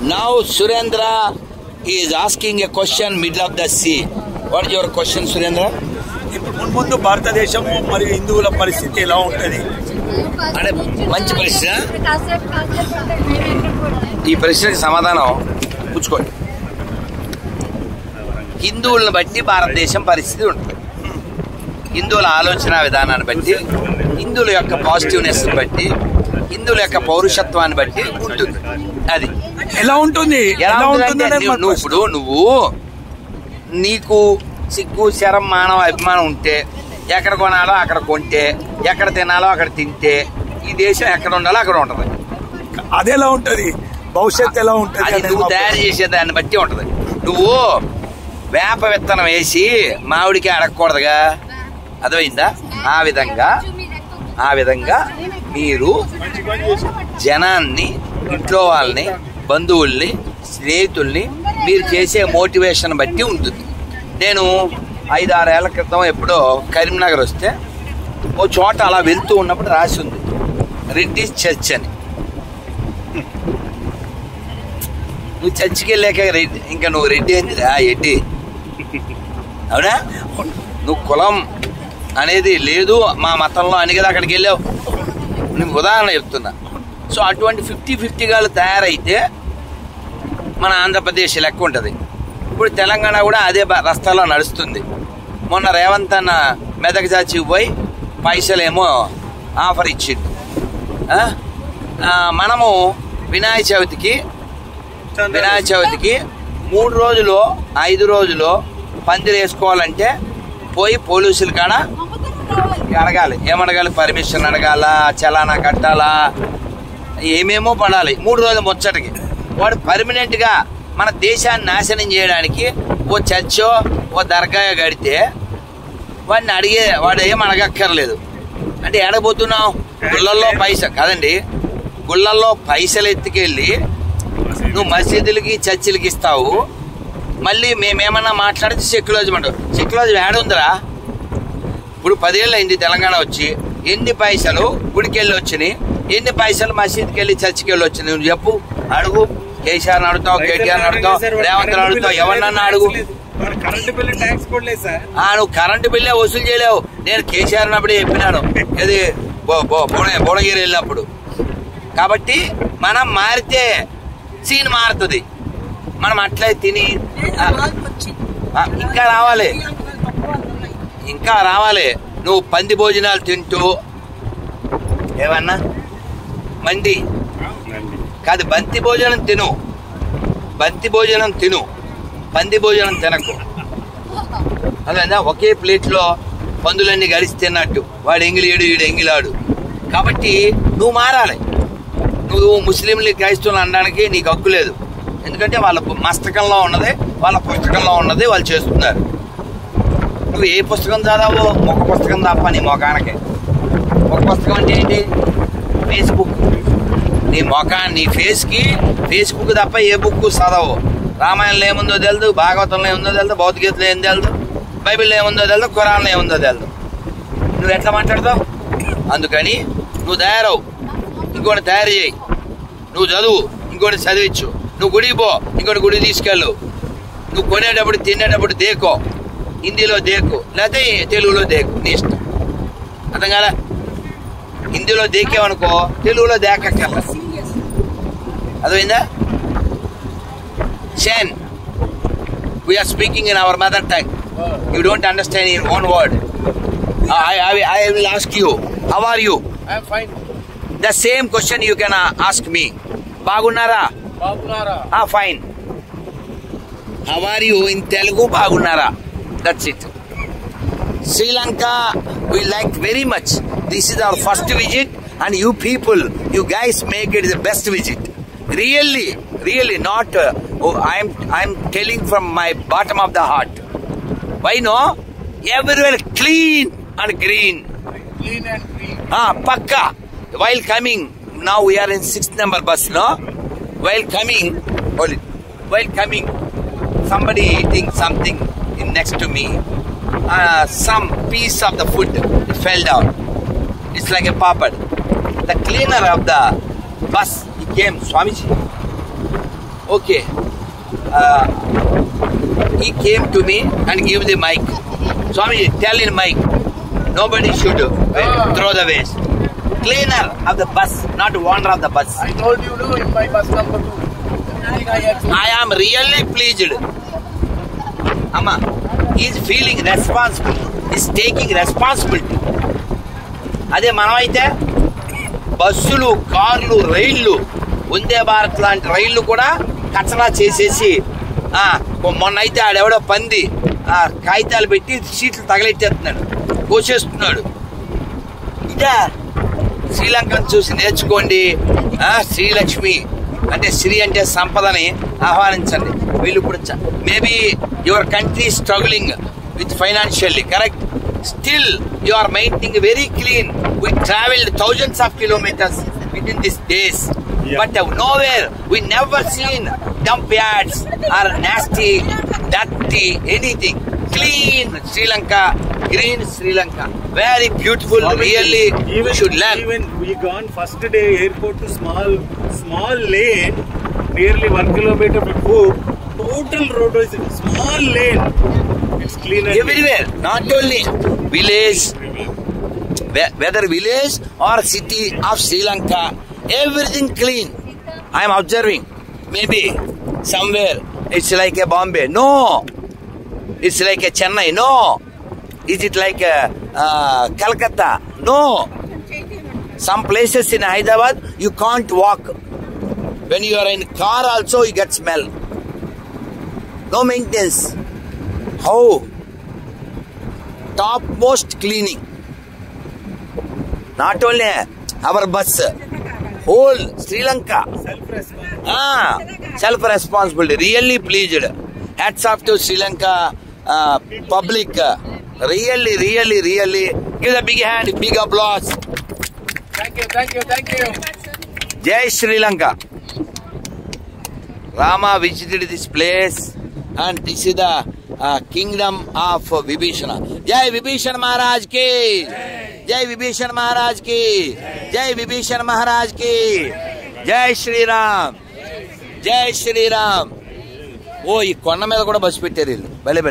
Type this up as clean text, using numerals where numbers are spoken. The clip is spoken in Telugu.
Now Surendra is asking a question middle of the sea. What is your question, Surendra? ఇప్పుడు ముందు భారతదేశము మరియు హిందువుల పరిస్థితి ఎలా ఉంటుంది అంటే మంచి ప్రశ్న. ఈ ప్రశ్నకి సమాధానం పుచ్చుకోండి. హిందువులను బట్టి భారతదేశం పరిస్థితి ఉంటుంది. హిందువుల ఆలోచన విధానాన్ని బట్టి, హిందువుల యొక్క పాజిటివ్నెస్ బట్టి, హిందువుల యొక్క పౌరుషత్వాన్ని బట్టి ఉంటుంది. అది ఎలా ఉంటుంది? నువ్వు నీకు సిగ్గు, శరం, మానవ అభిమానం ఉంటే ఎక్కడ కొనాలో అక్కడ కొంటే, ఎక్కడ తినాలో అక్కడ తింటే, ఈ దేశం ఎక్కడ ఉండాలో అక్కడ ఉంటది. అది ఎలా ఉంటది? భవిష్యత్తు ఎలా ఉంటది? అది నువ్వు తయారు చేసే దాన్ని బట్టి ఉంటది. నువ్వు వేప విత్తనం వేసి మామిడికి అడగకూడదుగా, అర్థమైందా? ఆ విధంగా మీరు జనాన్ని, ఇంట్లో వాళ్ళని, బంధువుల్ని, స్నేహితుల్ని మీరు చేసే మోటివేషన్ బట్టి ఉంటుంది. నేను 5-6 ఏళ్ల క్రితం ఎప్పుడో కరీంనగర్ వస్తే ఓ చోట అలా వెళ్తూ ఉన్నప్పుడు రాసి ఉంది రెడ్డిస్ చర్చ్ అని. నువ్వు చర్చికి వెళ్ళాక రెడ్డి, ఇంకా నువ్వు రెడ్డి ఏందిరా ఎడ్డి, అవునా? నువ్వు కులం అనేది లేదు మా మతంలో అని కదా అక్కడికి వెళ్ళావు. నేను ఉదాహరణ చెప్తున్నా. సో అటువంటి 50-50 గాలు తయారైతే మన ఆంధ్రప్రదేశ్ లెక్క ఉంటుంది. ఇప్పుడు తెలంగాణ కూడా అదే రస్తాలో నడుస్తుంది. మొన్న రేవంత్ అన్న మెదక్ చాచికి పోయి పైసలేమో ఆఫర్ ఇచ్చిండు. మనము వినాయక చవితికి 3 రోజులు 5 రోజులు పందిరి వేసుకోవాలంటే పోయి పోలీసుల కాడ అడగాలి. ఏమడగాలి? పర్మిషన్ అడగాల, చలానా కట్టాలా, ఏమేమో పడాలి. 3 రోజులు ముచ్చటికి వాడు పర్మనెంట్గా మన దేశాన్ని నాశనం చేయడానికి ఓ చర్చో ఓ దర్గాయో కడితే వాడు ఏం అడగక్కర్లేదు. అంటే ఎడబోతున్నావు? గుళ్ళల్లో కాదండి, గుళ్ళల్లో పైసలు ఎత్తుకెళ్ళి నువ్వు మసీదులకి చర్చిలకి ఇస్తావు. మళ్ళీ మేమేమన్నా మాట్లాడితే సెక్యులరిజం అంటావు. సెక్యులరిజం ఏడుందిరా? ఇప్పుడు 10 ఏళ్ళు అయింది తెలంగాణ వచ్చి. ఎన్ని పైసలు గుడికి వెళ్ళి వచ్చినాయి, ఎన్ని పైసలు మసీద్కి వెళ్ళి చర్చికి వెళ్ళి వచ్చినాయి? నువ్వు చెప్పు, అడుగు. కేసీఆర్ అడుగుతావు, కేటీఆర్ అడుగుతావు, రేవంత్ అడుగుతావు, ఎవరినన్నా అడుగు. నువ్వు కరెంటు బిల్లే వసూలు చేయలేవు. నేను కేసీఆర్ అన్నప్పుడే చెప్పినాను, ఇది భువనగిరి వెళ్ళినప్పుడు. కాబట్టి మనం మారితే సీన్ మారుతుంది. మనం అట్లే తిని ఇంకా రావాలి. నువ్వు పంది భోజనాలు తింటూ ఏమన్నా మండి కాదు, బంతి భోజనం తిను, పంది భోజనం తినకు. అదేనా? ఒకే ప్లేట్లో పందులన్నీ కలిసి తిన్నట్టు వాడు ఎంగిలీడు, వీడు ఎంగిలాడు. కాబట్టి నువ్వు మారాలి. నువ్వు ముస్లింలు, క్రైస్తవులు అనడానికి నీకు హక్కు లేదు. ఎందుకంటే వాళ్ళ మస్తకంలో ఉన్నది, వాళ్ళ పుస్తకంలో ఉన్నది వాళ్ళు చేస్తున్నారు. నువ్వు ఏ పుస్తకం చదవో? ఒక పుస్తకం తప్ప నీ మొఖానికి. ఒక పుస్తకం అంటే ఏంటి? ఫేస్బుక్. నీ ఫేస్బుక్ తప్ప ఏ బుక్ చదవవు. రామాయణంలో ఏముందో తెలుదు, భాగవతంలో ఏముందో తెలుదు, భౌతికతలో ఏం తెలుదు, బైబిల్లో ఏముందో తెలుదు, ఖురాన్లో ఏముందో తెలుదు. నువ్వు ఎట్లా మాట్లాడతావు? అందుకని నువ్వు తయారవు, ఇంకోటి తయారు చేయి. నువ్వు చదువు, ఇంకోటి చదివించు. నువ్వు గుడికి పో, ఇంకోటి గుడికి తీసుకెళ్ళు. నువ్వు కొనేటప్పుడు తినేటప్పుడు దేకో, హిందీలో దేకు, లేకపోతే తెలుగులో దేకు, నీ ఇష్టం. అర్థం కాదా? హిందీలో దేకేవనుకో, తెలుగులో దేకక్కర్లా. అర్థమైందా? Shen, we are speaking in our mother tongue. You don't understand your own word. I will ask you, how are you? I am fine. The same question you can ask me. Bagunnara? Fine. How are you in Telugu? Bagunnara. That's it. Sri Lanka we like very much. This is our first visit, and you people, you guys make it the best visit. Really not. I'm telling from my bottom of the heart. Why no? Everywhere clean and green. Pakka. While coming, now we are in 6th number bus, no? While coming, somebody eating something next to me. Some piece of the food fell down. It's like a papad. The cleaner of the bus, he came, Swamiji. Okay. He came to me and gave the mic. Swami, tell in mic. Nobody should throw the waste. Cleaner of the bus, not owner of the bus. I told you, no, in my bus number 2. I am really pleased. Amma, he is feeling responsible. He is taking responsibility. అదే మనం అయితే బస్సులు, కార్లు, రైళ్లు, వందే భారత్ లాంటి రైళ్లు కూడా కచరా చేసేసి మొన్న అయితే ఆడెవడో పంది కాగితాలు పెట్టి సీట్లు తగలెట్టేస్తున్నాడు, కోసేస్తున్నాడు. ఇదే శ్రీలంకను చూసి నేర్చుకోండి. శ్రీలక్ష్మి అంటే శ్రీ అంటే సంపదని ఆహ్వానించండి. వీళ్ళు ఇప్పుడు maybe your country struggling with financially, correct? Still you are maintaining very clean. We traveled thousands of kilometers within these days, but nowhere we never seen dump yards or nasty, dirty anything. Clean Sri Lanka, green Sri Lanka, very beautiful. Really, we should learn. Even we gone first day airport to small lane, nearly 1 kilometer before. Total road is small lane. It's clean everywhere. Not only village, whether village or city of Sri Lanka, everything clean. I am observing. Maybe somewhere it's like a Bombay. No. It's like a Chennai. No. Is it like a Calcutta? No. Some places in Hyderabad you can't walk. When you are in car also you get smell. No maintenance. How? Topmost cleaning. Not only our bus, whole Sri Lanka. Self-responsibility. Really pleased. Hats off to Sri Lanka public. Really. Give a big hand, big applause. Thank you. Jai Sri Lanka. Rama visited this place. And this is the kingdom of Vibhishana. Jai Vibhishana Maharaj ki! Jai Vibhishana Maharaj ki! Jai Vibhishana Maharaj ki! Jai Shri Ram! Jai Shri Ram! Oh, ఈ కొండ మీద కూడా బస్సు పెట్టారు వీళ్ళు. భలే